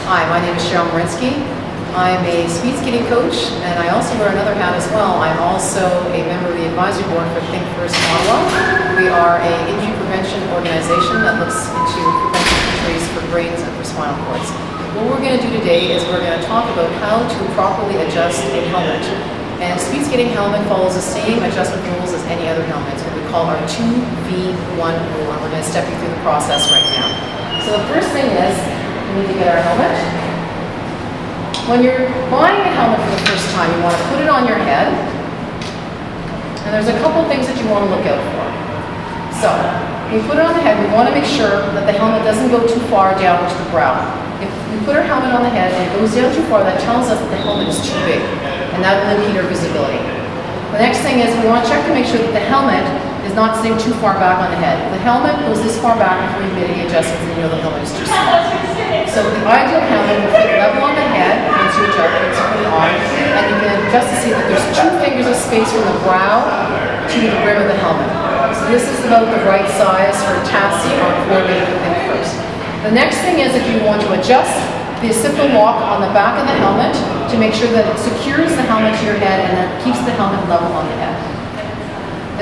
Hi, my name is Cheryl Marinsky. I'm a speed skating coach, and I also wear another hat as well. I'm also a member of the advisory board for ThinkFirst in Ottawa. We are an injury prevention organization that looks into prevention injuries for brains and for spinal cords. What we're going to do today is we're going to talk about how to properly adjust a helmet. And a speed skating helmet follows the same adjustment rules as any other helmet. It's what we call our 2V1 rule, and we're going to step you through the process right now. So the first thing is, we need to get our helmet. When you're buying a helmet for the first time, you want to put it on your head. And there's a couple things that you want to look out for. So, when you put it on the head, we want to make sure that the helmet doesn't go too far down to the brow. If we put our helmet on the head and it goes down too far, that tells us that the helmet is too big. And that will impede our visibility. The next thing is we want to check to make sure that the helmet is not sitting too far back on the head. If the helmet goes this far back before you make any adjustments, then you know the helmet is too small. So the ideal helmet will fit level on the head once you adjust it, put it on, and you can adjust to see that there's 2 fingers of space from the brow to the brim of the helmet. So this is about the right size for Tassie or coordinated with ThinkFirst. The next thing is if you want to adjust the simple lock on the back of the helmet to make sure that it secures the helmet to your head and that keeps the helmet level on the head.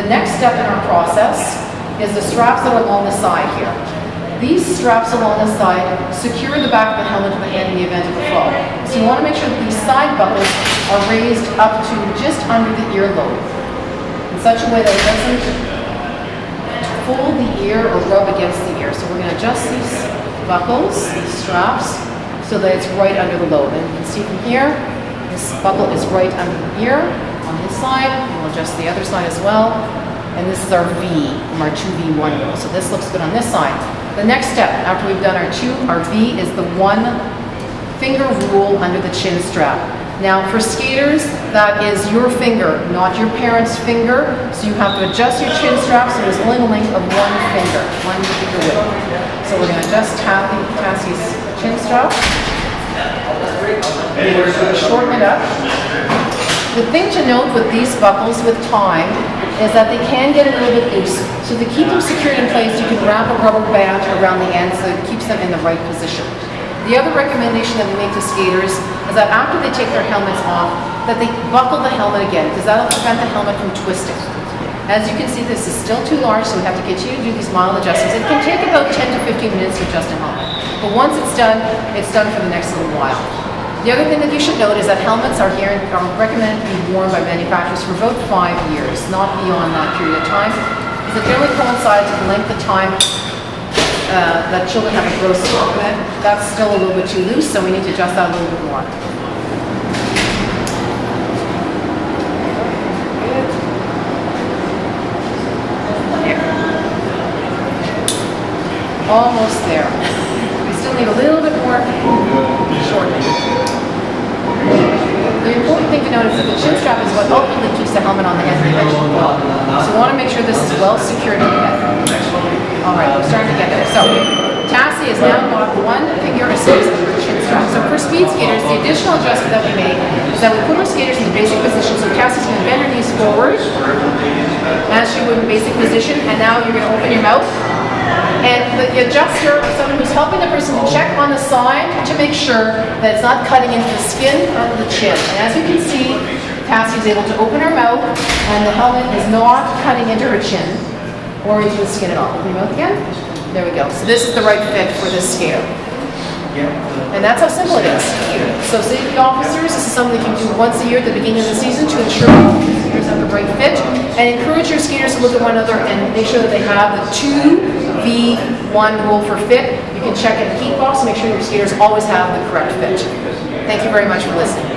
The next step in our process is the straps that are along the side here. These straps along the side secure the back of the helmet to the head in the event of a fall. So you want to make sure that these side buckles are raised up to just under the earlobe in such a way that it doesn't fold the ear or rub against the ear. So we're going to adjust these buckles, these straps, so that it's right under the lobe. And you can see from here, this buckle is right under the ear on this side. We'll adjust the other side as well. And this is our V from our 2V1 rule. So this looks good on this side. The next step, after we've done our V is the 1 finger rule under the chin strap. Now for skaters, that is your finger, not your parent's finger. So you have to adjust your chin strap so there's only the length of 1 finger, 1 finger width. So we're going to adjust Tassie's chin strap. Shorten it up. The thing to note with these buckles with time is that they can get a little bit loose. So to keep them secured in place, you can wrap a rubber band around the end so it keeps them in the right position. The other recommendation that we make to skaters is that after they take their helmets off, that they buckle the helmet again, because that'll prevent the helmet from twisting. As you can see, this is still too large, so we have to continue to do these mild adjustments. It can take about 10 to 15 minutes to adjust a helmet. But once it's done for the next little while. The other thing that you should note is that helmets are recommended to be worn by manufacturers for about 5 years, not beyond that period of time, because it generally coincides with the length of time that children have a growth spurt. That's still a little bit too loose, so we need to adjust that a little bit more. There. Almost there. We still need a little bit more shortening. The important thing to note is that the chin strap is what ultimately keeps the helmet on the head of the eventual fall. So we want to make sure this is well secured in the head. Alright, we're starting to get there. So, Tassie has now got 1 finger of space under her chin strap. So for speed skaters, the additional adjustment that we make is that we put our skaters in the basic position. So Tassie's going to bend her knees forward, as she would in basic position, and now you're going to open your mouth. And the adjuster, someone who's helping the person to check on the side to make sure that it's not cutting into the skin or the chin. And as you can see, Tassie's able to open her mouth and the helmet is not cutting into her chin or into the skin at all. Open your mouth again. There we go. So this is the right fit for this skater. And that's how simple it is. So safety officers, this is something you can do once a year at the beginning of the season to ensure all the skaters have the right fit, and encourage your skaters to look at one another and make sure that they have the 2V1 rule for fit. You can check in the heat box to make sure your skaters always have the correct fit. Thank you very much for listening.